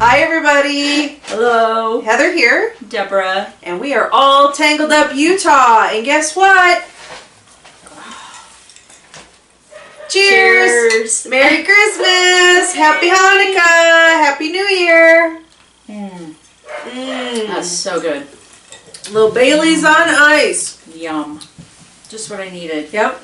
Hi everybody! Hello. Heather here. Deborah. And we are all Tangled Up Utah. And guess what? Cheers! Merry Christmas! Happy Hanukkah! Happy New Year! That's so good. Little Bailey's on ice. Yum. Just what I needed. Yep.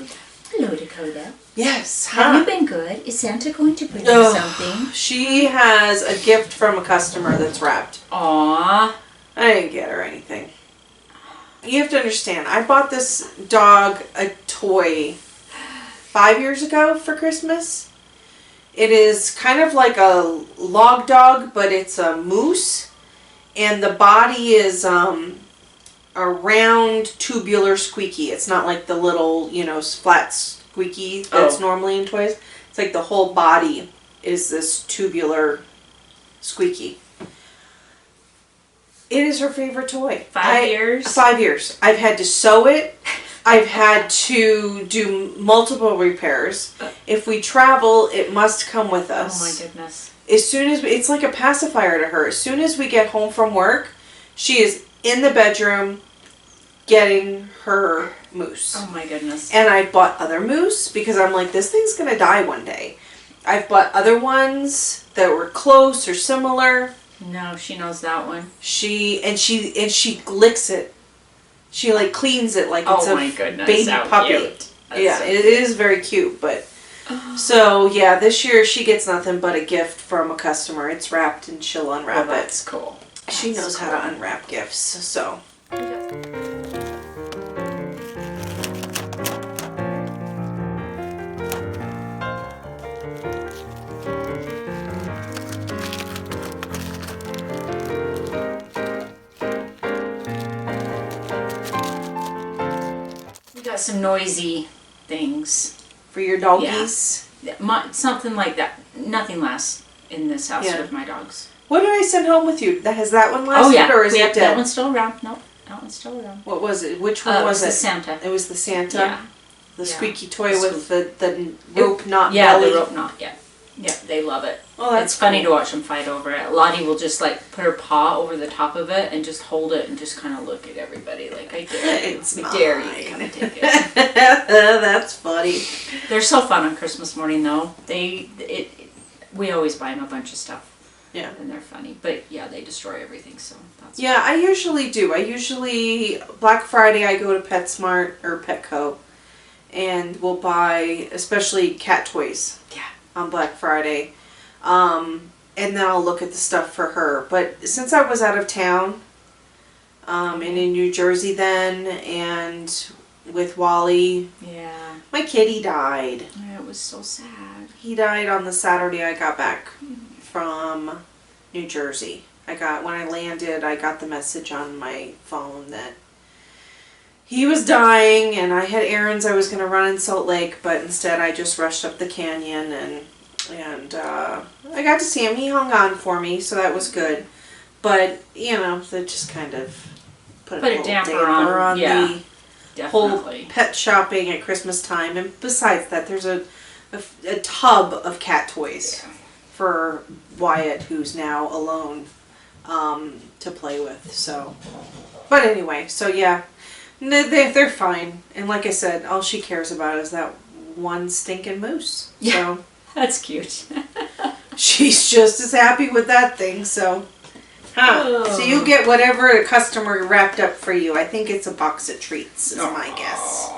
Hello, Dakota. Yes. Have you been good? Is Santa going to bring you something? She has a gift from a customer that's wrapped. Aww. I didn't get her anything. You have to understand, I bought this dog a toy 5 years ago for Christmas. It is kind of like a log dog, but it's a moose. And the body is a round, tubular squeaky. It's not like the little, flat squeaky that's normally in toys. It's like the whole body is this tubular squeaky. It is her favorite toy. 5 years? 5 years. I've had to sew it. I've had to do multiple repairs. If we travel, it must come with us. Oh my goodness. As soon as it's like a pacifier to her. As soon as we get home from work, she is in the bedroom getting her moose. Oh my goodness. And I bought other moose because I'm like, this thing's gonna die one day. I've bought other ones that were close or similar. No, she knows that one. She licks it. She like cleans it like it's a baby puppy. Yeah, it is very cute, but so yeah, this year she gets nothing but a gift from a customer. It's wrapped and she'll unwrap it. That's cool. She knows how to unwrap gifts, so. We got some noisy things. For your doggies? Yeah. Something like that. Nothing lasts in this house with my dogs. What did I send home with you? Has that one lasted or is it dead? That one's still around. Nope, that one's still around. What was it? Which one was it? It was the Santa. It was the Santa? Yeah. The squeaky toy with the rope knot belly? Yeah, the rope knot, yeah. Yeah, they love it. Oh, that's It's funny to watch them fight over it. Lottie will just like put her paw over the top of it and just hold it and just kind of look at everybody like, I dare you. I dare you to come and take it. That's funny. They're so fun on Christmas morning though. We always buy them a bunch of stuff. Yeah. And they're funny. But yeah, they destroy everything, so that's fun. I usually do. Black Friday I go to PetSmart or Petco and we'll buy especially cat toys. Yeah. On Black Friday. And then I'll look at the stuff for her. But since I was out of town, and in New Jersey then, and with Wally, my kitty died. Yeah, it was so sad. He died on the Saturday I got back from New Jersey. When I landed, I got the message on my phone that he was dying, and I had errands I was going to run in Salt Lake, but instead I just rushed up the canyon, and I got to see him. He hung on for me, so that was good. But, that just kind of put a damper on the whole pet shopping at Christmas time. And besides that, there's a tub of cat toys for Wyatt, who's now alone, to play with. So, but anyway, so yeah. They're fine. And like I said, all she cares about is that one stinking moose. Yeah, so that's cute. She's just as happy with that thing, so. So you get whatever a customer wrapped up for you. I think it's a box of treats, is my guess.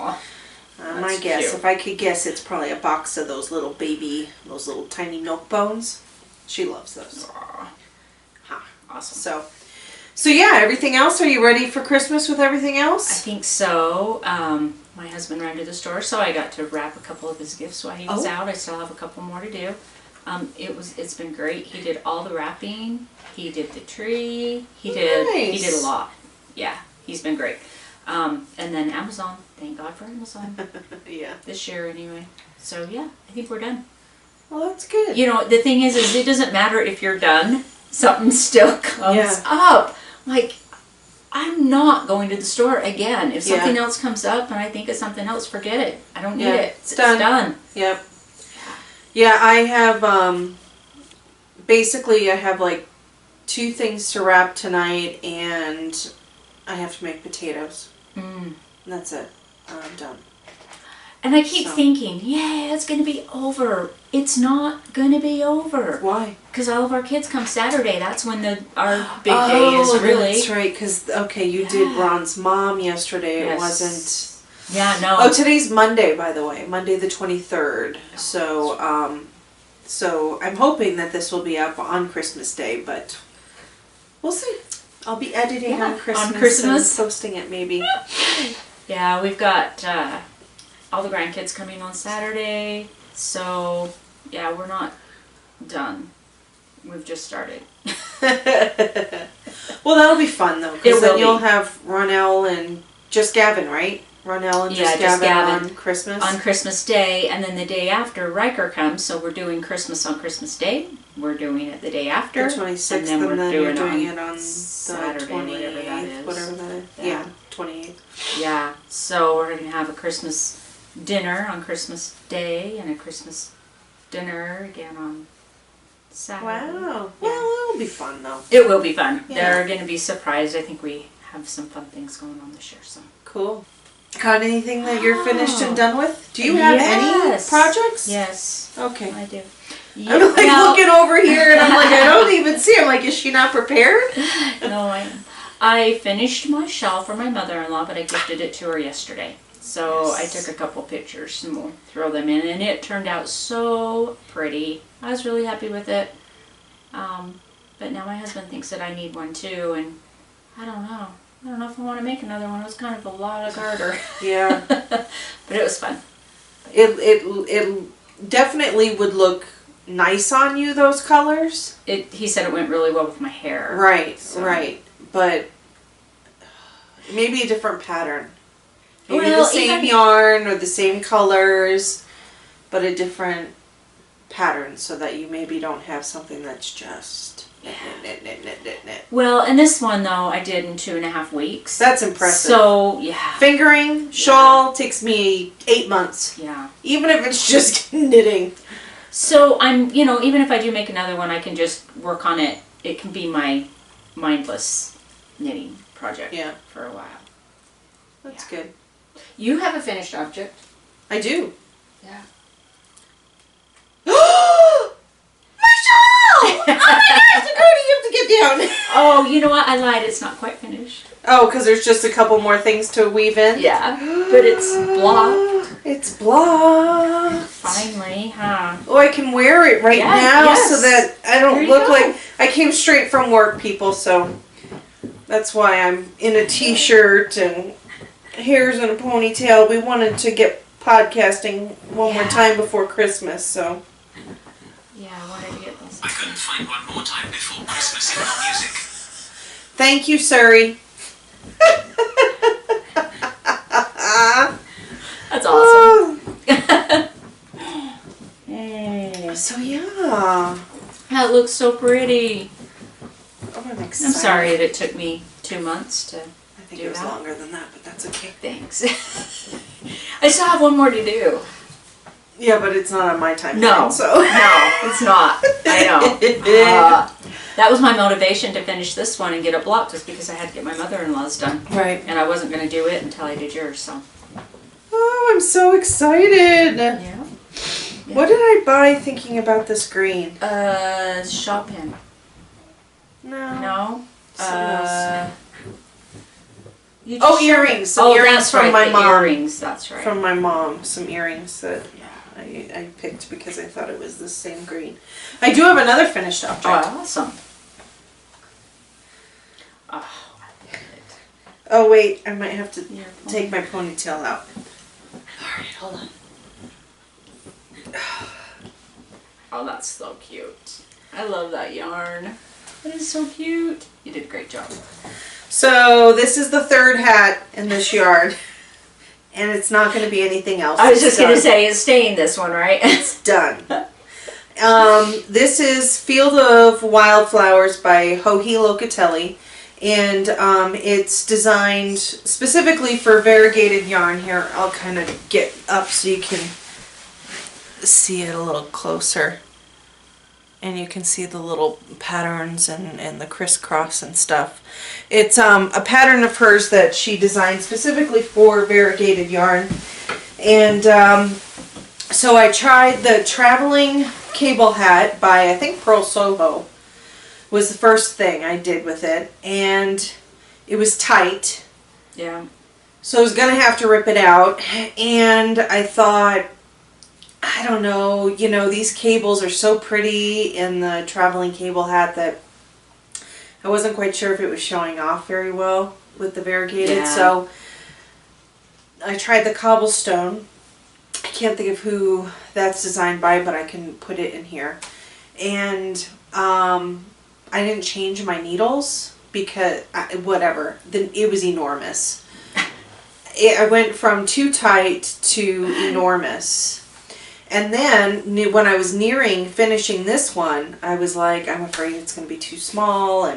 My guess. Cute. If I could guess, it's probably a box of those little tiny milk bones. She loves those. Awesome. So yeah, everything else? Are you ready for Christmas with everything else? I think so. My husband ran to the store, so I got to wrap a couple of his gifts while he was out. I still have a couple more to do. It's been great. He did all the wrapping. He did the tree. He did a lot. Yeah, he's been great. And then Amazon. Thank God for Amazon. Yeah. This year anyway. So yeah, I think we're done. Well, that's good. The thing is it doesn't matter if you're done. Something still comes up. Like, I'm not going to the store again. If something else comes up and I think of something else, forget it. I don't need it. It's done. Yep. Yeah, I have, basically I have like 2 things to wrap tonight, and I have to make potatoes. Mm. And that's it. I'm done. And I keep So. thinking, yeah, it's going to be over. It's not going to be over. Why? Because all of our kids come Saturday. That's when our big day is really. That's right. Because you did Ron's mom yesterday. Yes. It wasn't. Yeah, no. Oh, today's Monday, by the way. Monday the 23rd. So, so I'm hoping that this will be up on Christmas Day, but we'll see. I'll be editing on Christmas and posting it maybe. Yeah, we've got all the grandkids coming on Saturday. So, yeah, we're not done. We've just started. Well, that'll be fun, though. It Because then will you'll be. have Ronell and just Gavin, right? Ronell and just Gavin on Christmas? On Christmas Day, and then the day after, Riker comes, so we're doing Christmas on Christmas Day. We're doing it the day after. The 26th, and then we're you're doing doing it on Saturday, the 28th, whatever that is. Yeah, 28th. Yeah, so we're going to have a Christmas dinner on Christmas Day, and a Christmas dinner again on Saturday. Wow. Yeah. Well, it'll be fun, though. It will be fun. Yeah. They're going to be surprised. I think we have some fun things going on this year, so. Cool. Got anything that you're finished and done with? Do you have any projects? Yes. Okay. I do. I'm looking over here and I'm like, I don't even see. I'm like, is she not prepared? No, I finished my shawl for my mother-in-law, but I gifted it to her yesterday. So I took a couple pictures and we'll throw them in, and it turned out so pretty. I was really happy with it. But now my husband thinks that I need one too, and I don't know. I don't know if I want to make another one. It was kind of a lot of garter. Yeah. But it was fun. It definitely would look nice on you, those colors. He said it went really well with my hair. Right, So. right. But maybe a different pattern. Maybe Well, the same yarn or the same colors, but a different pattern so that you maybe don't have something that's just knit. Well, and this one though, I did in 2.5 weeks. That's impressive. So, yeah. Fingering, shawl takes me 8 months. Yeah. Even if it's just knitting. So I'm, even if I do make another one, I can just work on it. It can be my mindless knitting project for a while. That's good. You have a finished object. I do. Yeah. My shawl! Oh my gosh, Dakota, you have to get down. Oh, you know what? I lied. It's not quite finished. Oh, because there's just a couple more things to weave in? Yeah. But it's blocked. It's blocked. Finally, huh? Oh, I can wear it right now so that I don't look like... I came straight from work, people, so that's why I'm in a t-shirt and hair's in a ponytail. We wanted to get podcasting one more time before Christmas, so... Yeah, I wanted to get this. I couldn't find one more time before Christmas in our music. Thank you, Surrey. That's awesome. So yeah. That looks so pretty. Oh, I'm excited. I'm sorry that it took me 2 months to I think do it was that. longer than that, but that's okay. Thanks. I still have one more to do. Yeah, but it's not on my timeline. No. So. No, it's not. I know. That was my motivation to finish this one and get it blocked, just because I had to get my mother-in-law's done. Right. And I wasn't going to do it until I did yours, so. Oh, I'm so excited. Yeah. What did I buy thinking about this green? Shop pin. No. No? Something You Oh, just- earrings. Some Oh, earrings that's from right, my the mom. earrings, that's right. From my mom. Some earrings that Yeah. I picked because I thought it was the same green. I do have another finished object. Oh, awesome. Oh, I love it. Oh, wait. I might have to Your take my ponytail out. Alright, hold on. Oh, that's so cute. I love that yarn. That is so cute. You did a great job. So, this is the third hat in this yard. And it's not going to be anything else. I was It's just going to done. say, it's staying this one, right? It's done. This is Field of Wildflowers by Joji Locatelli. And it's designed specifically for variegated yarn. Here, I'll kind of get up so you can see it a little closer. and you can see the little patterns and the crisscross and stuff. It's a pattern of hers that she designed specifically for variegated yarn. And so I tried the traveling cable hat by, I think, Pearl Soho was the first thing I did with it, and it was tight. Yeah. So I was going to have to rip it out, and I thought, I don't know, you know, these cables are so pretty in the traveling cable hat that I wasn't quite sure if it was showing off very well with the variegated. Yeah. So I tried the cobblestone. I can't think of who that's designed by, but I can put it in here. And I didn't change my needles because, whatever, it was enormous. I went from too tight to enormous. And then when I was nearing finishing this one, I was like, I'm afraid it's going to be too small.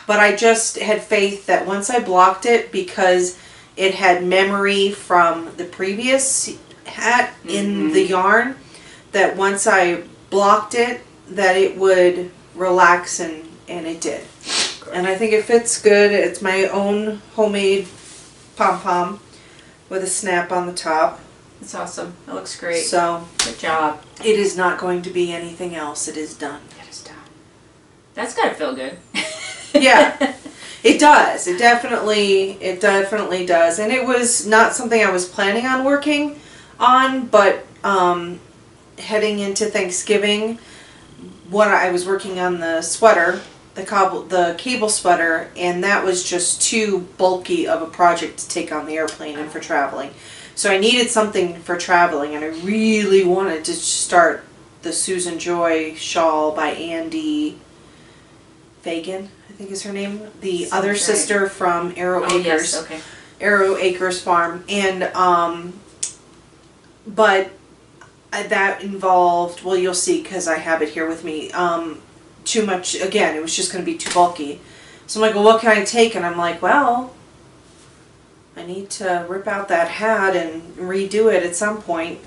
But I just had faith that once I blocked it, because it had memory from the previous hat in the yarn, that once I blocked it, that it would relax, and it did. And I think it fits good. It's my own homemade pom-pom with a snap on the top. It's awesome. It looks great. So Good job. it is not going to be anything else. It is done. That is done. That's gotta feel good. Yeah, it does. It definitely does. And it was not something I was planning on working on, but heading into Thanksgiving, what I was working on the sweater, the cable sweater, and that was just too bulky of a project to take on the airplane and for traveling. So I needed something for traveling, and I really wanted to start the Susan Joy shawl by Andy Fagan, I think is her name. The Sounds other right. sister from Arrow Oh, Acres. yes, okay. Arrow Acres Farm. And, but that involved, well, you'll see because I have it here with me, too much, again, it was just going to be too bulky. So I'm like, well, what can I take? And I'm like, well, I need to rip out that hat and redo it at some point.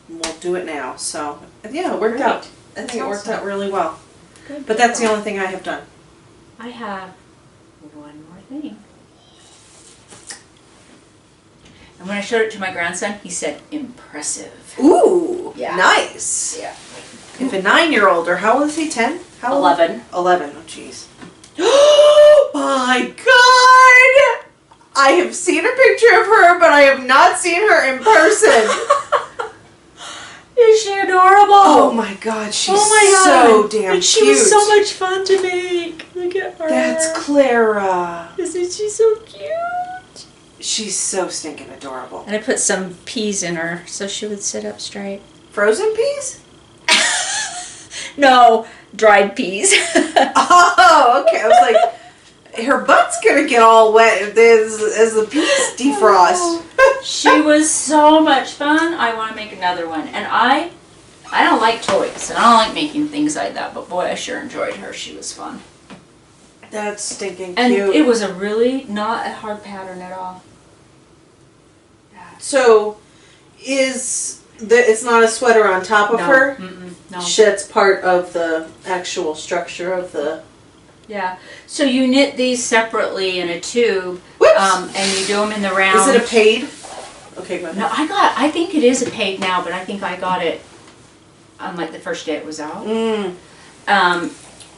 We'll do it now. So, yeah, it worked Great. out. I think it worked awesome. out really well. Good. But that's the only thing I have done. I have one more thing. And when I showed it to my grandson, he said, impressive. Ooh, Yeah. nice. Yeah. If a 9-year-old, or how old is he, 10? How old? 11. 11, oh jeez. Oh my god! I have seen a picture of her, but I have not seen her in person. Is she adorable? Oh my god, she's so damn and she cute. was so much fun to make. Look at her. That's Clara. Isn't she so cute? She's so stinking adorable. And I put some peas in her so she would sit up straight. Frozen peas? No, dried peas. Oh, okay. I was like, her butt's gonna get all wet as the peas defrost. She was so much fun. I want to make another one. And I don't like toys, and I don't like making things like that, but boy, I sure enjoyed her. She was fun. That's stinking And cute. it was a really not a hard pattern at all. So, it's not a sweater on top of No, her? no. That's part of the actual structure of the... Yeah. So you knit these separately in a tube, Whoops! and you do them in the round. Is it a paid? Okay, go ahead. No, I think it is a paid now, but I think I got it on like the first day it was out.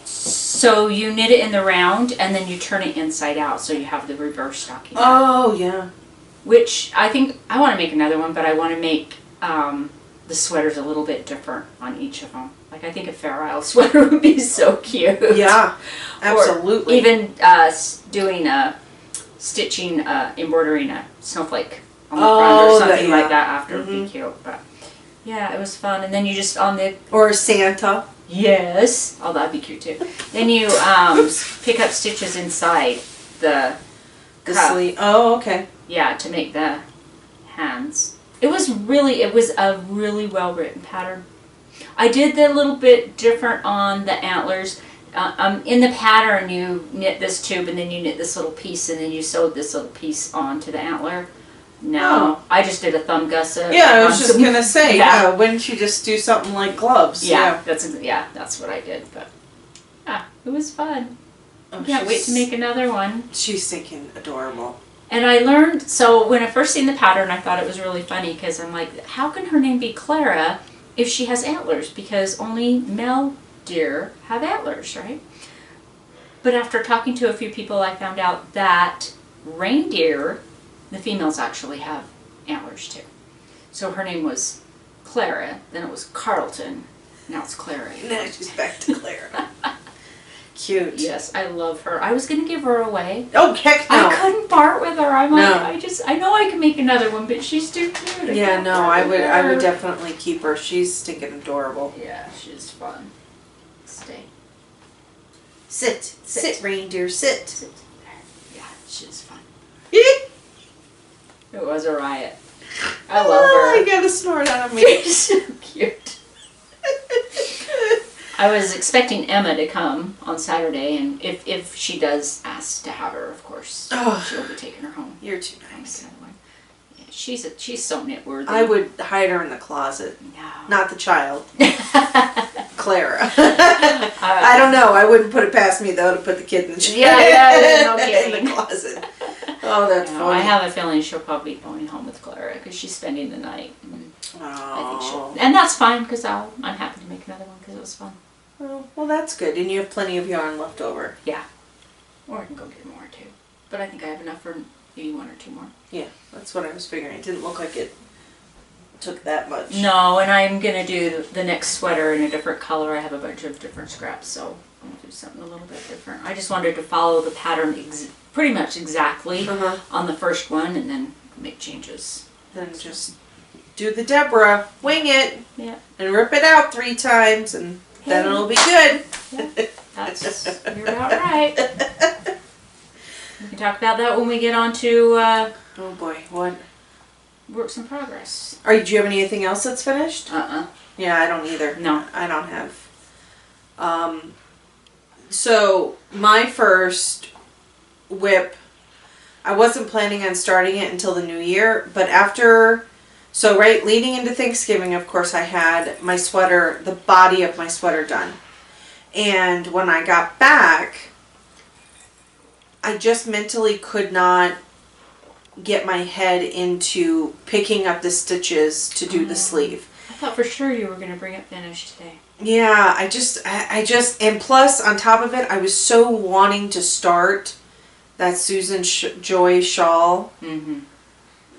So you knit it in the round, and then you turn it inside out, so you have the reverse stocking. Oh, yeah. Which I think I want to make another one, but I want to make the sweaters a little bit different on each of them. Like I think a Fair Isle sweater would be so cute. Yeah, absolutely. Or even doing stitching, embroidering a snowflake on the front or something like that after would be cute. But yeah, it was fun. And then you just on the Or Santa. yes, oh that'd be cute too. Then you pick up stitches inside the The cuff. sleeve. Oh, okay. Yeah, to make the hands. It was a really well written pattern. I did the little bit different on the antlers. In the pattern, you knit this tube and then you knit this little piece and then you sewed this little piece onto the antler. No, I just did a thumb gusset. Yeah, I was on just some- gonna say, Yeah. wouldn't you just do something like gloves? Yeah, that's what I did. But it was fun. Oh, Can't wait to make another one. She's thinking adorable. And I learned, so when I first seen the pattern, I thought it was really funny because I'm like, how can her name be Clara if she has antlers? Because only male deer have antlers, right? But after talking to a few people, I found out that reindeer, the females actually have antlers too. So her name was Clara, then it was Carlton, now it's Clara. Now she's back to Clara. Cute. Yes, I love her. I was gonna give her away. Oh, heck no. I couldn't part with her. I'm No. like, I know I can make another one, but she's too cute. I Yeah, can't no, part I with would her. definitely keep her. She's stinking adorable. Yeah, she's fun. Stay. Sit, reindeer, sit. Sit there. Yeah, she's fun. It It was a riot. I love her. I got a snort out of me. She's so cute. I was expecting Emma to come on Saturday, and if she does ask to have her, of course, Oh. she'll be taking her home. You're too nice. Yeah, she's so knit-worthy. I would hide her in the closet. No. Not the child. Clara. I don't know. I wouldn't put it past me though to put the kid in the Yeah, no in kidding. the closet. Oh, that's No, funny. I have a feeling she'll probably be going home with Clara because she's spending the night. And I think she'll, and that's fine because I'm happy to make another one because it was fun. Oh, well, that's good. And you have plenty of yarn left over. Yeah, or I can go get more too. But I think I have enough for maybe one or two more. Yeah, that's what I was figuring. It didn't look like it took that much. No, and I'm gonna do the next sweater in a different color. I have a bunch of different scraps, so I'm gonna do something a little bit different. I just wanted to follow the pattern pretty much exactly Uh-huh. on the first one, and then make changes. Then just do the Deborah, wing it, Yeah, and rip it out 3 times, and then it'll be good. that's you're about right. We can talk about that when we get on to Oh boy, what? works in progress. Do you have anything else that's finished? Yeah, I don't either. No. I don't have. So my first whip, I wasn't planning on starting it until the new year, but leading into Thanksgiving, of course, I had my sweater, the body of my sweater done. And when I got back, I just mentally could not get my head into picking up the stitches to do the sleeve. I thought for sure you were gonna bring it finished today. Yeah, I just, and plus on top of it, I was so wanting to start that Susan Joy shawl Mm-hmm.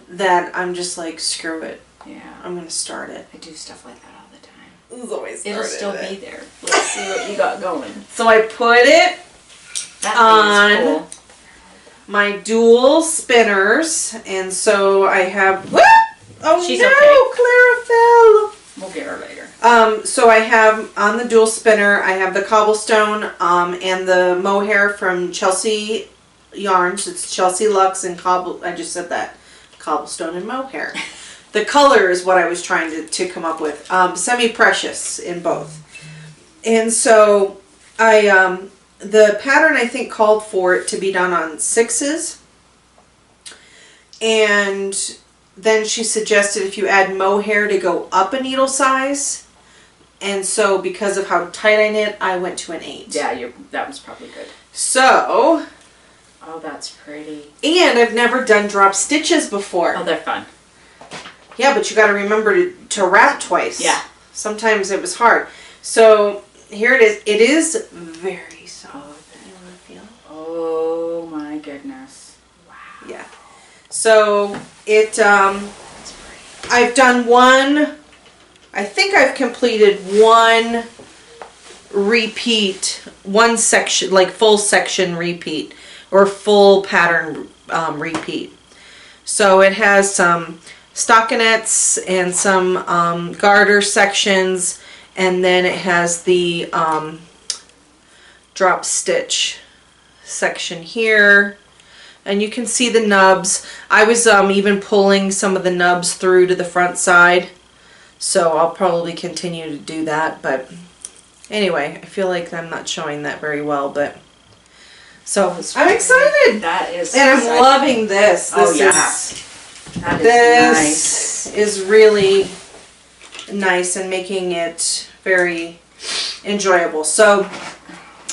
that I'm just like, screw it. Yeah, I'm going to start it. I do stuff like that all the time. This is always It'll still be there. Let's see what you got going. So I put it That On. thing is cool. my dual spinners, and so I have, whoop! Oh She's no, okay. Clara fell. We'll get her later. So I have on the dual spinner, I have the cobblestone and the mohair from Chelsea Yarns. It's Chelsea Luxe and I just said that. Cobblestone and mohair. The color is what I was trying to come up with. Semi-precious in both. And so the pattern I think called for it to be done on 6s. And then she suggested if you add mohair to go up a needle size. And so because of how tight I knit, I went to an 8. Yeah, that was probably good. So, Oh, that's pretty. and I've never done drop stitches before. Oh, they're fun. Yeah, but you got to remember to wrap twice. Yeah. Sometimes it was hard. So here it is. It is very soft. You want to feel? Oh my goodness. Wow. Yeah. So it. That's pretty. I've done one. I think I've completed one repeat, one section, like full section repeat or full pattern repeat. So it has some stockinettes and some garter sections, and then it has the drop stitch section here, and you can see the nubs. I was even pulling some of the nubs through to the front side, so I'll probably continue to do that. But anyway, I feel like I'm not showing that very well, but so I'm excited. That is. And I'm exciting. loving this. Oh, This yeah. is That is This is really nice and making it very enjoyable. So,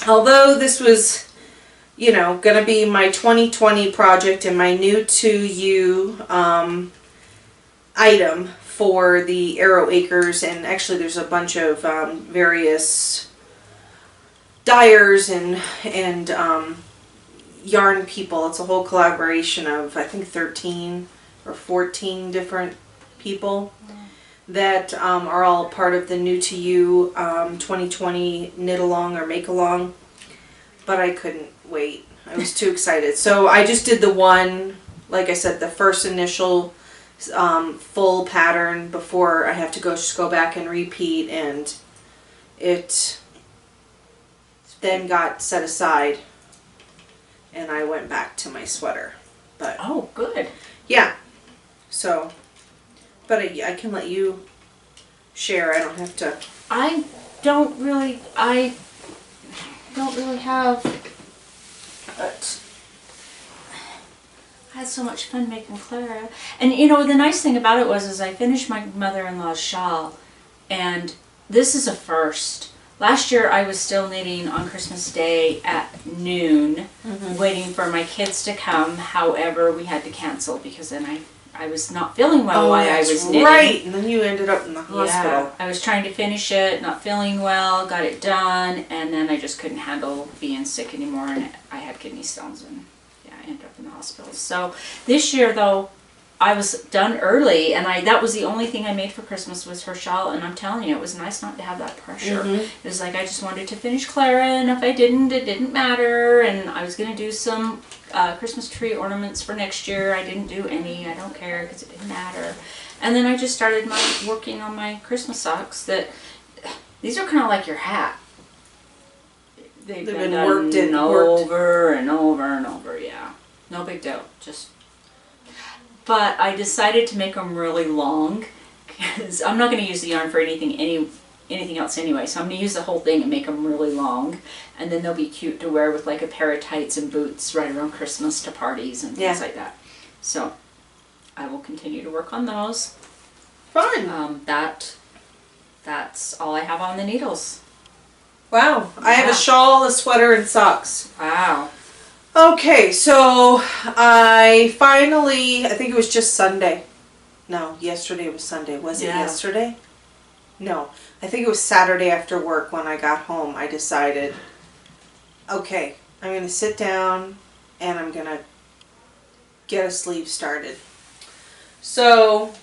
although this was, you know, gonna be my 2020 project and my new to you item for the Arrow Acres, and actually there's a bunch of various dyers and yarn people. It's a whole collaboration of I think 13 or 14 different people that are all part of the new to you 2020 knit along or make along. But I couldn't wait. I was too excited. So I just did the one, like I said, the first initial full pattern before I have to just go back and repeat, and it then got set aside and I went back to my sweater. But Oh, good. yeah, so, but I can let you share. I don't have to. I don't really have, but I had so much fun making Clara. And you know, the nice thing about it was I finished my mother-in-law's shawl, and this is a first. Last year I was still knitting on Christmas Day at noon, waiting for my kids to come. However, we had to cancel because then I was not feeling well while I was knitting. Right, and then you ended up in the hospital. Yeah, I was trying to finish it, not feeling well, got it done, and then I just couldn't handle being sick anymore, and I had kidney stones, and yeah, I ended up in the hospital. So this year, though, I was done early, and that was the only thing I made for Christmas was her shawl, and I'm telling you, it was nice not to have that pressure. It was like I just wanted to finish Clara, and if I didn't, it didn't matter, and I was going to do some Christmas tree ornaments for next year. I didn't do any, I don't care, because it didn't matter. And then I just started working on my Christmas socks. These are kind of like your hat. They've been worked done over and over and over, yeah. No big deal, but I decided to make them really long because I'm not going to use the yarn for anything else anyway. So I'm going to use the whole thing and make them really long, and then they'll be cute to wear with like a pair of tights and boots right around Christmas to parties and things like that. So I will continue to work on those. Fun. That's all I have on the needles. Wow. I have a shawl, a sweater, and socks. Wow. Okay, so I think it was just Sunday. No, yesterday was Sunday. Was it yesterday? No, I think it was Saturday after work when I got home. I decided, okay, I'm going to sit down and I'm going to get a sleeve started. So,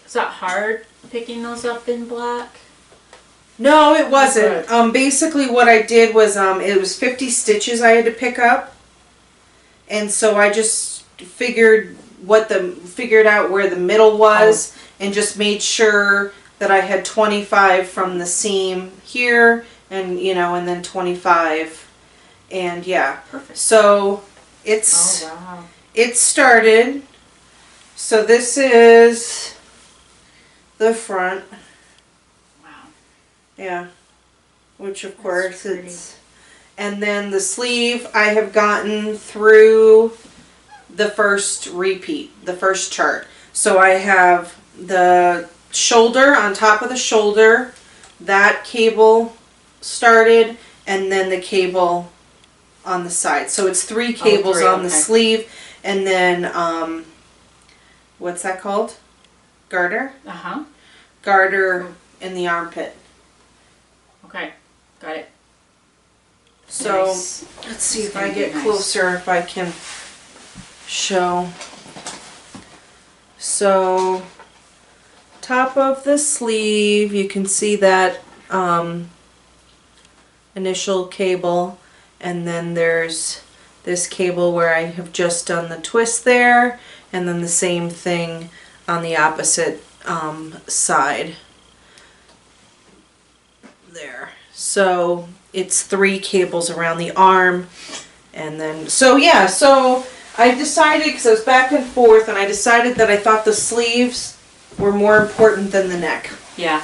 is that hard picking those up in black? no, it wasn't. Basically what I did was, it was 50 stitches I had to pick up. And so I just figured out where the middle was and just made sure that I had 25 from the seam here and, and then 25. And yeah. Perfect. So it started. So this is the front. Yeah, which of course it's, and then the sleeve I have gotten through the first repeat, the first chart. So I have the shoulder, on top of the shoulder, that cable started, and then the cable on the side. So it's 3 cables on the sleeve, and then, what's that called? Garter? Garter in the armpit. Okay, got it. So, nice. Let's see if I get closer, if I can show. So, top of the sleeve, you can see that initial cable, and then there's this cable where I have just done the twist there, and then the same thing on the opposite side. There. So it's 3 cables around the arm, and then so I decided, because I was back and forth, and I decided that I thought the sleeves were more important than the neck. Yeah.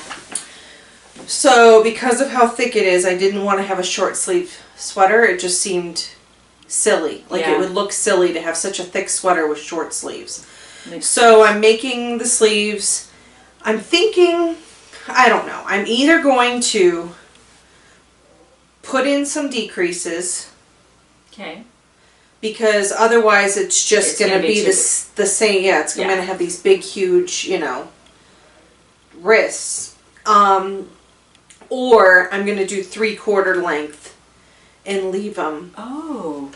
So because of how thick it is, I didn't want to have a short sleeve sweater. It just seemed silly. Like Yeah. it would look silly to have such a thick sweater with short sleeves. Makes So I'm making the sleeves. I'm thinking, I don't know. I'm either going to put in some decreases Okay. because otherwise it's just It's going to gonna be be too the same. Yeah, it's Yeah. going to have these big, huge, wrists. Or I'm going to do 3/4 length and leave them Oh.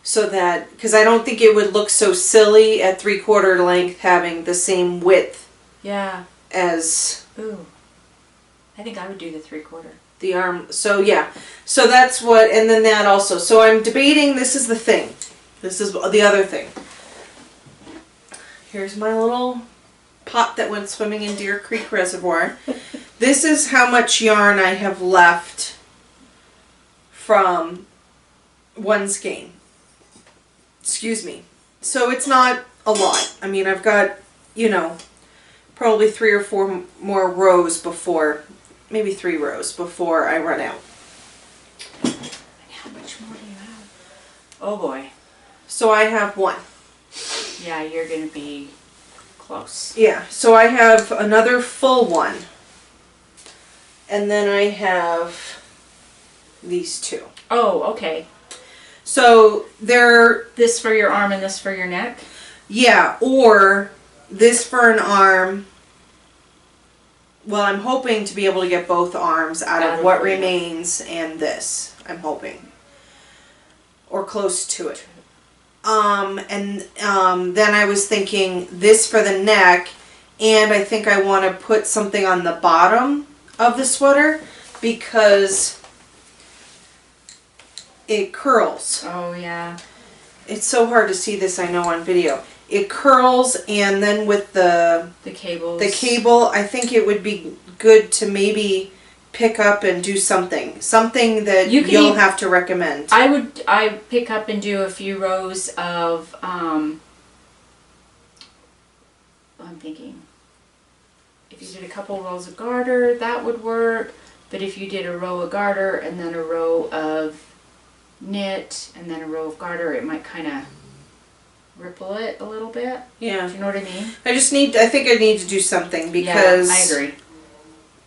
so that, because I don't think it would look so silly at 3/4 length having the same width Yeah. as Ooh. I think I would do the 3/4. the arm. So yeah, so that's what, and then that also. So I'm debating, this is the thing. This is the other thing. Here's my little pot that went swimming in Deer Creek Reservoir. This is how much yarn I have left from one skein. Excuse me. So it's not a lot. I mean, I've got, probably 3 or 4 more rows before, maybe 3 rows before I run out. And how much more do you have? Oh boy. So I have 1. Yeah, you're gonna be close. Yeah, so I have another full 1. And then I have these 2. Oh, okay. So they're, This for your arm and this for your neck? yeah, or this for an arm. Well, I'm hoping to be able to get both arms out of what Probably. remains and this. I'm hoping. Or close to it. And then I was thinking this for the neck, and I think I want to put something on the bottom of the sweater because it curls. Oh, yeah. It's so hard to see this, I know, on video. It curls, and then with the The cable, I think it would be good to maybe pick up and do something that You can you'll eat- have to recommend. I pick up and do a few rows of, I'm thinking, if you did a couple rows of garter, that would work. But if you did a row of garter and then a row of knit and then a row of garter, it might kind of ripple it a little bit. Yeah. Do you know what I mean? I think I need to do something because Yeah, I agree.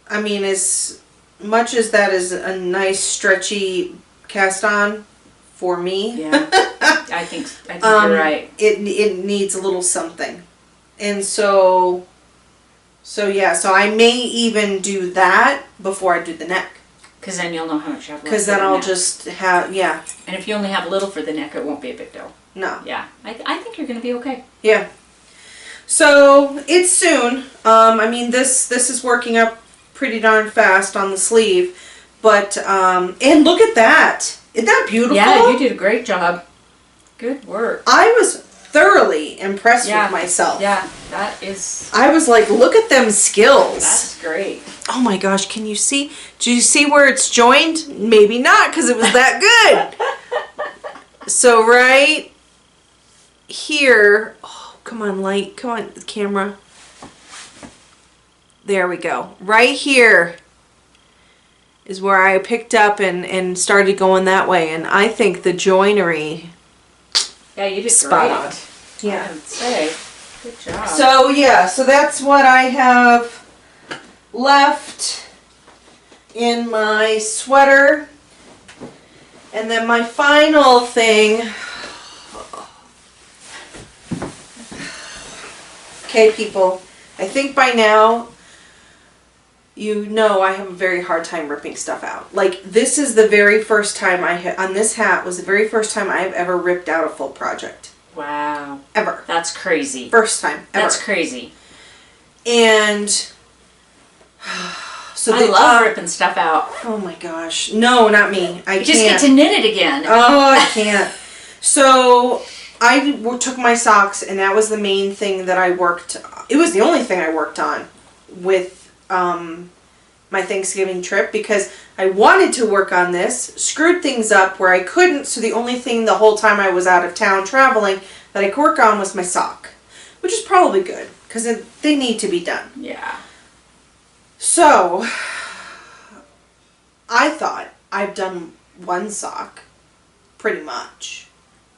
I mean, as much as that is a nice stretchy cast on for me, Yeah, I think you're right. it needs a little something. And so I may even do that before I do the neck. Because then you'll know how much you have left. Because for then the I'll neck. just have, yeah, And if you only have a little for the neck, it won't be a big deal. no. Yeah, I think you're going to be okay. Yeah. So it's soon. I mean, this is working up pretty darn fast on the sleeve. But, and look at that. Isn't that beautiful? Yeah, you did a great job. Good work. I was thoroughly impressed Yeah. with myself. Yeah, that is, I was like, look at them skills. that's great. Oh my gosh, can you see? Do you see where it's joined? Maybe not, because it was that good. So right here, oh, come on, light, come on, camera. There we go. Right here is where I picked up and started going that way. And I think the joinery, Yeah, you did spot great. on. I would say. Good job. So yeah, so that's what I have left in my sweater. And then my final thing. Okay, people, I think by now you know I have a very hard time ripping stuff out. Like, this is the very first time on this hat was the very first time I've ever ripped out a full project. Wow. Ever. That's crazy. First time ever. That's crazy. And so I love ripping stuff out. Oh my gosh. No, not me. I You can't. just get to knit it again. Oh, I can't. So I took my socks, and that was the main thing that I worked. It was the only thing I worked on with my Thanksgiving trip, because I wanted to work on this, screwed things up where I couldn't. So the only thing the whole time I was out of town traveling that I could work on was my sock, which is probably good because they need to be done. Yeah. So I thought I've done one sock pretty much.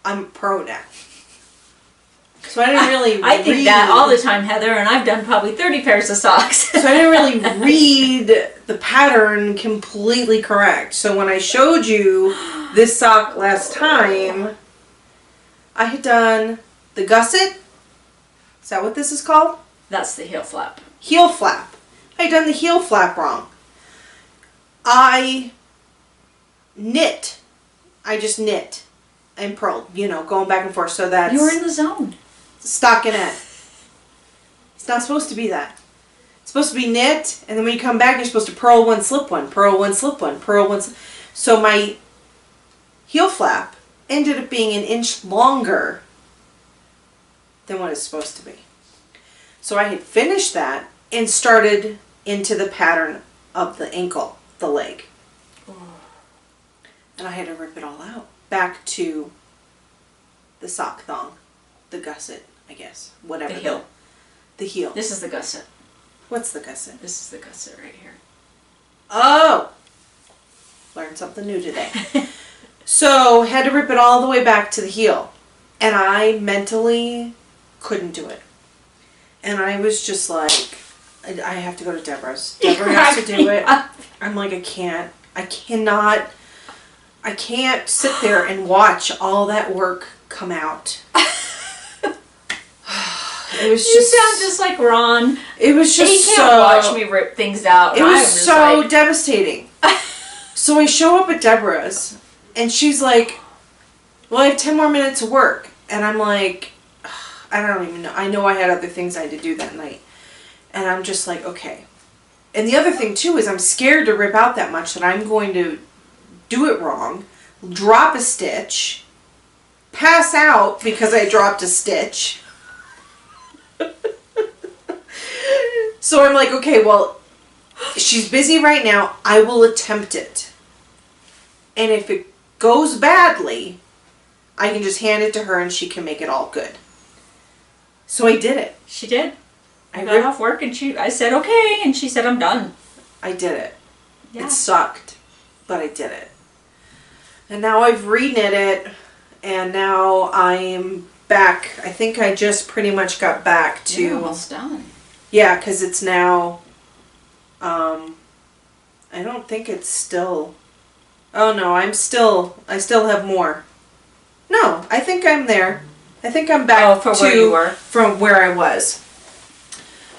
I'm pro now. So I didn't really I think read, that all the time, Heather, and I've done probably 30 pairs of socks. so I didn't really read the pattern completely correct. So when I showed you this sock last time, I had done the gusset. Is that what this is called? That's the heel flap. Heel flap. I had done the heel flap wrong. I knit. I just knit and purled, going back and forth. So that's You were in the zone. stockinette. It's not supposed to be that. It's supposed to be knit, and then when you come back, you're supposed to purl one, slip one, purl one, slip one, purl one. So my heel flap ended up being an inch longer than what it's supposed to be. So I had finished that and started into the pattern of the ankle, the leg. And I had to rip it all out. Back to the sock thong, the gusset, I guess. Whatever. The heel. The heel. This is the gusset. What's the gusset? This is the gusset right here. Oh! Learned something new today. So, had to rip it all the way back to the heel. And I mentally couldn't do it. And I was just like, I have to go to Deborah's. Deborah has to do it. I'm like, I can't. I cannot. I can't sit there and watch all that work come out. It was You sound just like Ron. It was just He so. can't watch me rip things out. It and was I'm just so like, devastating. So I show up at Deborah's, and she's like, well, I have 10 more minutes of work. And I'm like, I don't even know. I know I had other things I had to do that night. And I'm just like, okay. And the other thing, too, is I'm scared to rip out that much that I'm going to do it wrong, drop a stitch, pass out because I dropped a stitch. So I'm like, okay, well, she's busy right now. I will attempt it. And if it goes badly, I can just hand it to her and she can make it all good. So I did it. She did. I I got ripped- off work and I said, okay. And she said, I'm done. I did it. Yeah. It sucked, but I did it. And now I've reknit it, and now I'm back. I think I just pretty much got back to... You're almost done. Yeah, because it's now... I don't think it's still... Oh no, I still have more. No, I think I'm there. I think I'm back from to where you were. from where I was.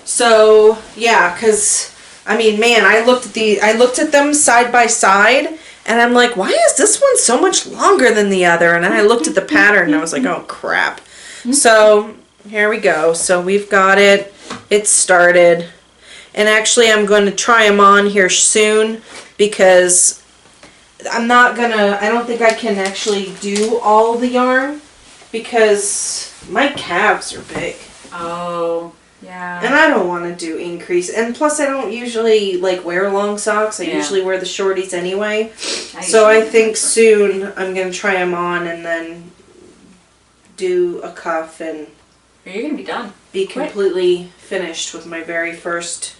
So yeah, because I mean, man, I looked at them side by side, and I'm like, why is this one so much longer than the other? And then I looked at the pattern, and I was like, oh crap. So here we go. So we've got it. It started, and actually, I'm going to try them on here soon because I don't think I can actually do all the yarn because my calves are big. Oh, yeah. And I don't want to do increase. And plus I don't usually wear long socks. I Yeah. usually wear the shorties anyway. I So I usually think like soon I'm going to try them on and then do a cuff and that. You're going to be done. be Quick. completely finished with my very first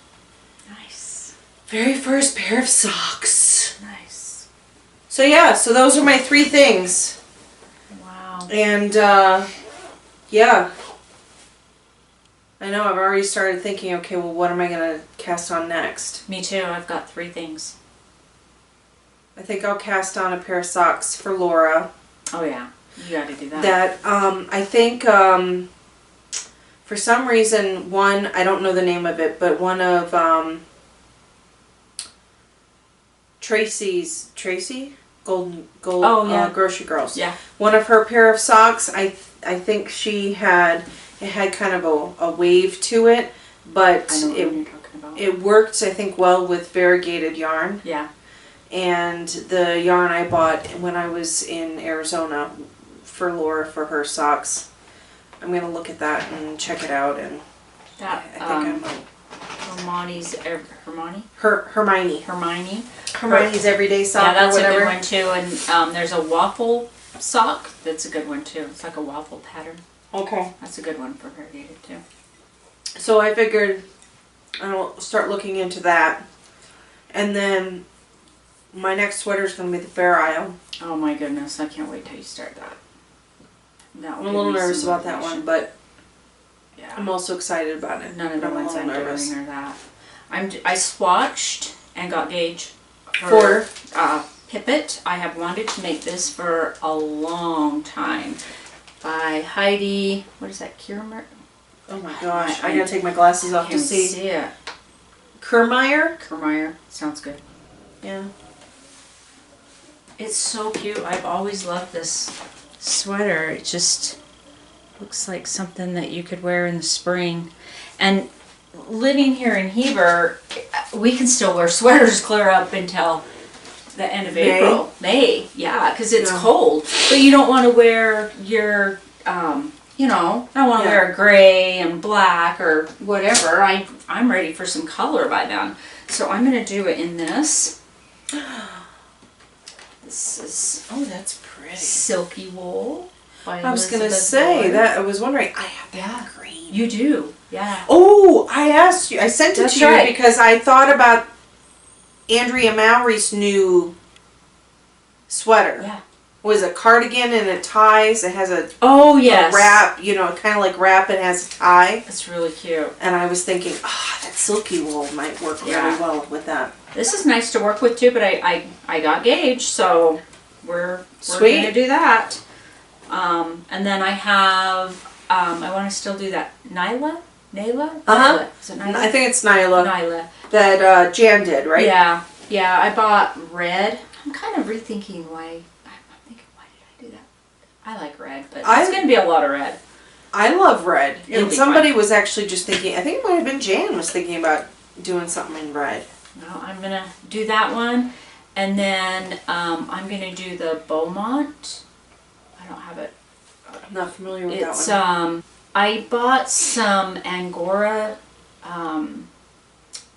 Nice. pair of socks. Nice. So yeah, so those are my 3 things. Wow. And, yeah. I know, I've already started thinking, okay, well, what am I going to cast on next? Me too. I've got 3 things. I think I'll cast on a pair of socks for Laura. Oh, yeah. You got to do that. That, I think, for some reason, one, I don't know the name of it, but one of, Tracy? Gold, Oh, yeah. Grocery Girls. Yeah. One of her pair of socks, I think it had kind of a wave to it, but I know what you're talking about. it worked, I think, well with variegated yarn. Yeah. And the yarn I bought when I was in Arizona for Laura for her socks, I'm going to look at that and check it out, and That, I think I might. Hermione. Hermione's everyday sock Yeah, that's or a whatever. good one too. And there's a waffle sock that's a good one too. It's like a waffle pattern. Okay. That's a good one for variegated too. So I figured I'll start looking into that. And then My next sweater is going to be the Fair Isle. Oh my goodness, I can't wait till you start that. That will I'm a give little me some nervous about that motivation. one, but Yeah. I'm also excited about it. None of but the I'm a ones little I'm nervous. doing are that. I swatched and got gauge For? Pippet. I have wanted to make this for a long time. By Heidi, what is that, Kiermer? Oh my gosh, I gotta take my glasses off to Can't see. see it. Kermeyer? Kermeyer, sounds good. Yeah. It's so cute. I've always loved this sweater. It just looks like something that you could wear in the spring. And living here in Heber, we can still wear sweaters clear up until the end of May? April. May, yeah, because it's Yeah. cold. But you don't want to wear your, you know, I don't want to Yeah. wear gray and black or whatever. I'm ready for some color by then. So I'm going to do it in this. This is Oh, that's pretty. Silky Wool by I was gonna Elizabeth say Ward. that. I was wondering. I have that Yeah. green. You do, yeah. Oh, I asked you. I sent it That's to you right. because I thought about Andrea Mowry's new sweater. Yeah. Was a cardigan and it ties. It has a, Oh, a yes. wrap. You know, kind of like wrap. It has a tie. It's really cute. And I was thinking, that silky wool might work really Yeah. well with that. This is nice to work with too, but I got gauge, so we're Sweet. gonna do that. And then I have I want to still do that Nyla. Uh-huh. Is it I Nyla? think it's Nyla Nyla. that Jan did, right? Yeah. I bought red. I'm kind of rethinking why. I'm thinking, why did I do that? I like red, but it's gonna be a lot of red. I love red. It'll And be somebody was actually just thinking, I think it might have been Jan was thinking about doing something in red. No, I'm gonna do that one, and then I'm gonna do the Beaumont. I don't have it. I'm not familiar with It's that one. I bought some Angora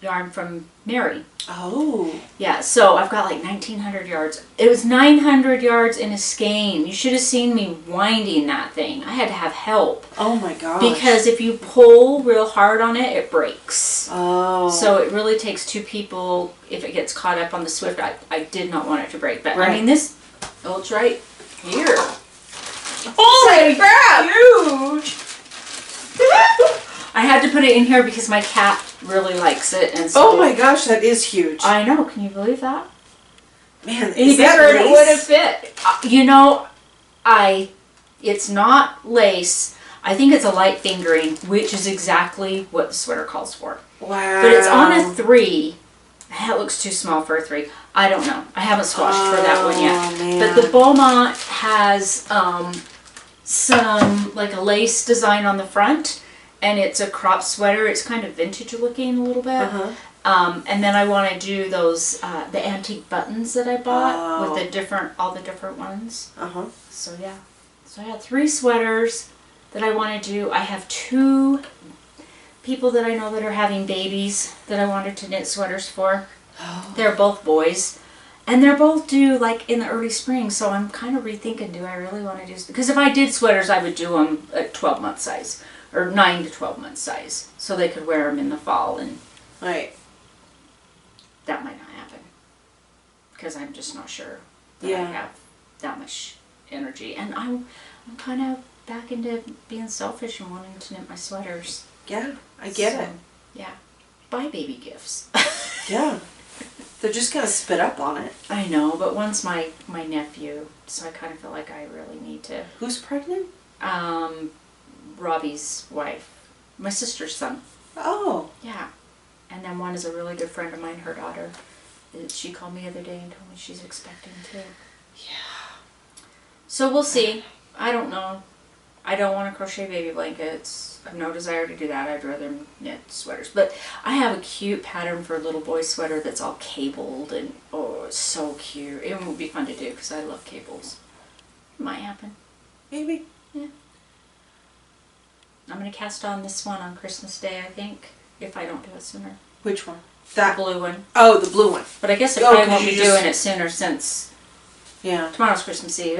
yarn from Mary. Oh. Yeah, so I've got like 1,900 yards. It was 900 yards in a skein. You should have seen me winding that thing. I had to have help Oh my gosh. because if you pull real hard on it, it breaks. Oh. So it really takes two people if it gets caught up on the Swift. I did not want it to break, but Right. I mean this, oh, it's right here. Holy crap! Huge! I had to put it in here because my cat really likes it, and so Oh my gosh, that is huge. I know. Can you believe that? Man, Any is that bigger and it would have lace? fit. You know, it's not lace. I think it's a light fingering, which is exactly what the sweater calls for. Wow. But it's on a 3. That looks too small for a 3. I don't know. I haven't swatched for that one yet. Oh, man. But the Beaumont has some like a lace design on the front, and it's a crop sweater. It's kind of vintage looking a little bit. Uh-huh. And then I want to do those the antique buttons that I bought Oh. with all the different ones. Uh-huh. So yeah, so I have 3 sweaters that I want to do. I have 2 people that I know that are having babies that I wanted to knit sweaters for. Oh. They're both boys, and they're both due like in the early spring. So I'm kind of rethinking: do I really want to do? Because if I did sweaters, I would do them at 12-month size or 9 to 12-month size, so they could wear them in the fall, and Right. that might not happen because I'm just not sure that Yeah. I have that much energy, and I'm kind of back into being selfish and wanting to knit my sweaters. Yeah, I get So, it. Yeah, buy baby gifts. Yeah. They're just gonna spit up on it. I know, but one's my nephew, so I kind of feel like I really need to. Who's pregnant? Robbie's wife, my sister's son. Oh. Yeah, and then one is a really good friend of mine, her daughter. She called me the other day and told me she's expecting too. Yeah. So we'll see. I don't know. I don't want to crochet baby blankets. I have no desire to do that. I'd rather knit sweaters. But I have a cute pattern for a little boy sweater that's all cabled, and oh, it's so cute. It would be fun to do because I love cables. It might happen. Maybe. I'm going to cast on this one on Christmas Day, I think, if I don't do it sooner. Which one? The That. blue one. Oh, the blue one. But I guess I Oh, probably 'cause won't you be just- doing it sooner since Yeah. tomorrow's Christmas Eve.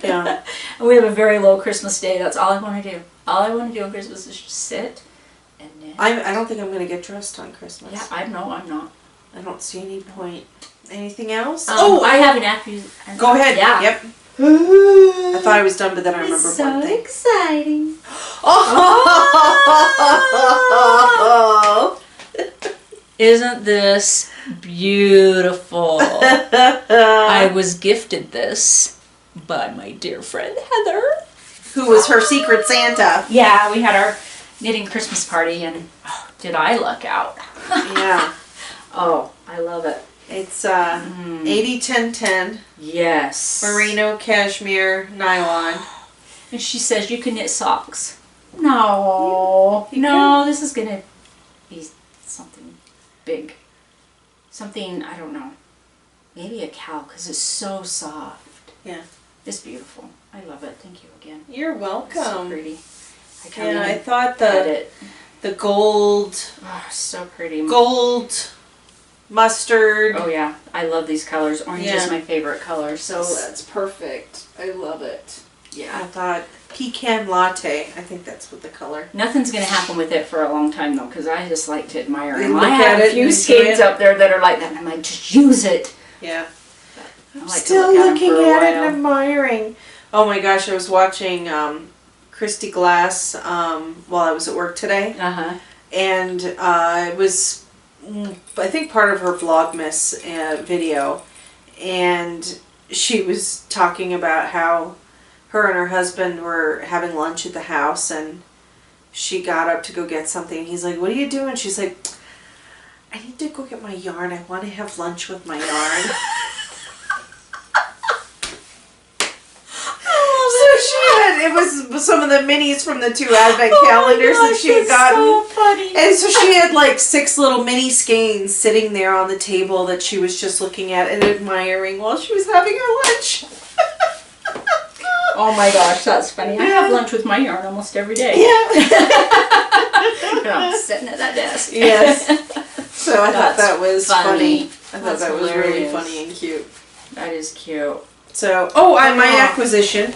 Yeah. And we have a very low Christmas Day. That's all I want to do. All I want to do on Christmas is just sit and knit. I don't think I'm gonna get dressed on Christmas. Yeah, I'm not. I don't see any point. Anything else? I have an accusation. Go ahead. Yeah. Yep. I thought I was done, but then I remembered It's so one thing. exciting. Oh! Isn't this beautiful? I was gifted this by my dear friend Heather. Who was her secret Santa? Yeah, we had our knitting Christmas party, and did I luck out? Yeah. Oh, I love it. It's 80-10-10. Yes. Merino, cashmere, nylon. And she says you can knit socks. No. No, this is going to be something big. Something, I don't know. Maybe a cow, because it's so soft. Yeah. It's beautiful. I love it. Thank you again. You're It's welcome. so pretty. I can't Yeah, I even thought pet it. the gold So pretty. mustard. Oh yeah, I love these colors. Orange Yeah. is my favorite color, so that's perfect. I love it. I yeah. thought pecan latte. I think that's what the color. Nothing's gonna happen with it for a long time though, because I just like to admire You them. look I have at a it few and skeins enjoy it. up there that are like that, and I'm like, just use it. Yeah. I I'm like to still look at 'em looking for a at it and while. admiring. Oh my gosh, I was watching Christy Glass while I was at work today. Uh-huh. And it was, I think, part of her Vlogmas video, and she was talking about how her and her husband were having lunch at the house, and she got up to go get something. He's like, "What are you doing?" She's like, "I need to go get my yarn. I want to have lunch with my yarn." It was some of the minis from the 2 advent calendars that she had gotten. So funny. And so she had like 6 little mini skeins sitting there on the table that she was just looking at and admiring while she was having her lunch. Oh my gosh, that's funny. I have lunch with my yarn almost every day. Yeah. And I'm sitting at that desk. Yes. So I thought That's that was funny. I thought That's that was really hilarious. funny and cute. That is cute. So, my acquisition.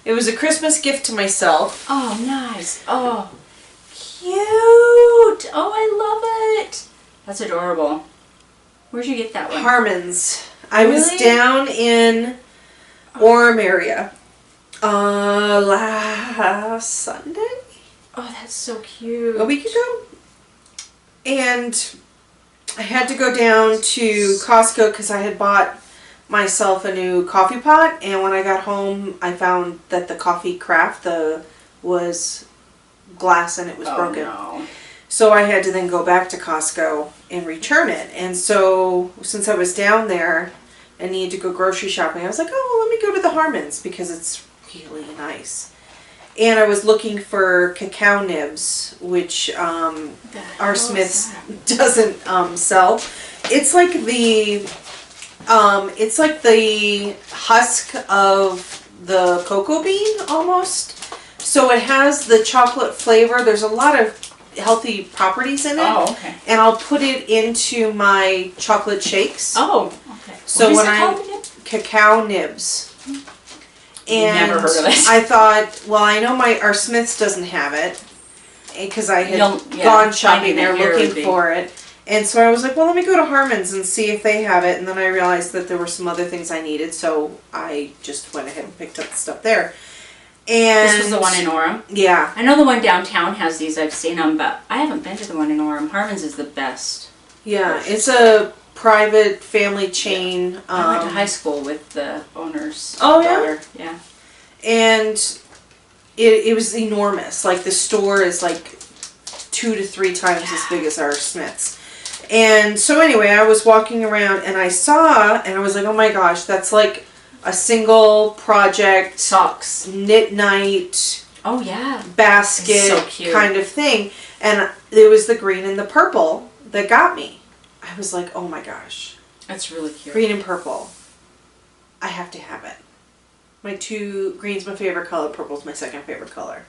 It was a Christmas gift to myself. Oh, nice. Oh, cute. Oh, I love it. That's adorable. Where'd you get that one? Harmon's. I was Really? down in Orem area last Sunday, Oh, that's so cute. a week ago, and I had to go down to Costco because I had bought myself a new coffee pot, and when I got home I found that the coffee craft was glass and it was broken. No. So I had to then go back to Costco and return it. And so since I was down there and needed to go grocery shopping, I was like, oh, well, let me go to the Harmons because it's really nice. And I was looking for cacao nibs, which our Smiths doesn't sell. It's like the husk of the cocoa bean almost. So it has the chocolate flavor. There's a lot of healthy properties in it. Oh, okay. And I'll put it into my chocolate shakes. Oh, okay. So what is when it I called again? cacao nibs. And Never heard of it. I thought, well, I know our Smiths doesn't have it because I had You'll- yeah, gone shopping finding it there here would looking be- for it. And so I was like, well, let me go to Harmon's and see if they have it. And then I realized that there were some other things I needed, so I just went ahead and picked up the stuff there. And This was the one in Orem. Yeah. I know the one downtown has these. I've seen them, but I haven't been to the one in Orem. Harmon's is the best. Yeah, it's a private family chain. I went to high school with the owner's Oh, yeah? daughter. Yeah. And it was enormous. Like the store is like 2 to 3 times as big as our Smith's. And so anyway, I was walking around and I saw, and I was like, oh my gosh, that's like a single project Socks. knit night Oh yeah. basket It's so cute. kind of thing. And it was the green and the purple that got me. I was like, oh my gosh, That's really cute. green and purple. I have to have it. My green's my favorite color, purple's my second favorite color.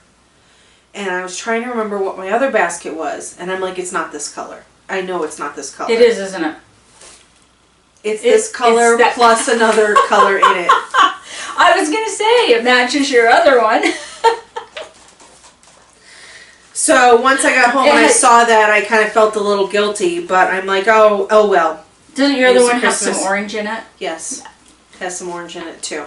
And I was trying to remember what my other basket was, and I'm like, it's not this color. I know it's not this color. It is, isn't it? It's this color it's that- plus another color in it. I was gonna say it matches your other one. So once I got home and I saw that, I kind of felt a little guilty, but I'm like, oh well. Doesn't your It other was a one have some Christmas- orange in it? Yes. Has some orange in it too.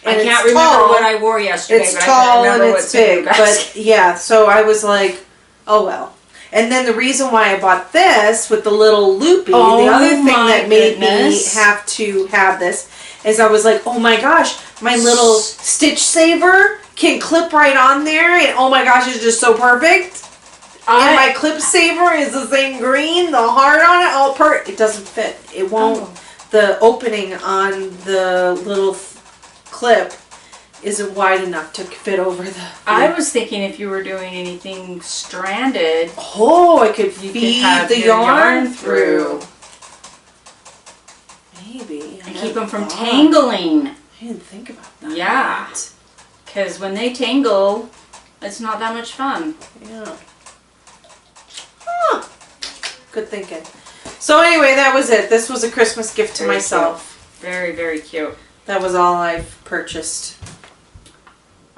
I And can't it's remember tall. what I wore yesterday, It's but I tall can't and remember it's what's in big, the basket. but yeah, so I was like, oh well. And then the reason why I bought this with the little loopy, Oh the other thing my that made goodness. me have to have this is I was like, oh my gosh, my little stitch saver can clip right on there, and oh my gosh, it's just so perfect. And my clip saver is the same green, the heart on it, all it doesn't fit. It won't. Oh. The opening on the little clip isn't wide enough to fit over the. I was thinking if you were doing anything stranded, Oh, I could you feed could have the your yarn through. Maybe. and keep them from tangling. I didn't think about that. Yeah. Because when they tangle, it's not that much fun. Yeah. Huh. Good thinking. So anyway, that was it. This was a Christmas gift to Very myself. Very, very cute. That was all I've purchased.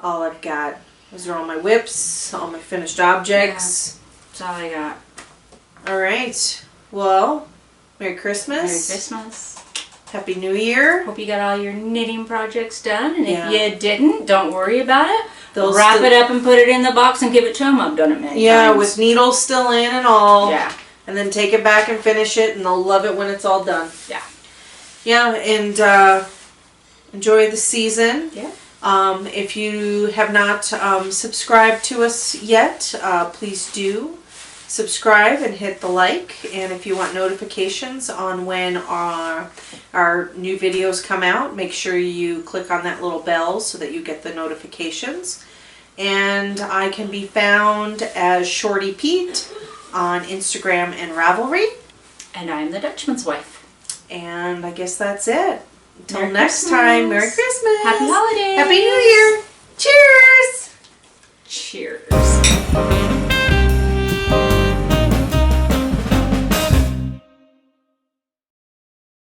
All I've got. Those are all my whips, all my finished objects. That's all I got. All right. Well, Merry Christmas. Merry Christmas. Happy New Year. Hope you got all your knitting projects done. And Yeah. if you didn't, don't worry about it. They'll Wrap still- it up and put it in the box and give it to them. I've done it many Yeah, times. with needles still in and all. Yeah. And then take it back and finish it, and they'll love it when it's all done. Yeah. Yeah, and enjoy the season. Yeah. If you have not subscribed to us yet, please do subscribe and hit the like. And if you want notifications on when our new videos come out, make sure you click on that little bell so that you get the notifications. And I can be found as Shorty Pete on Instagram and Ravelry. And I'm the Dutchman's wife. And I guess that's it. Until Merry next Christmas. time, Merry Christmas. Happy holidays. Happy New Year. Cheers. Cheers.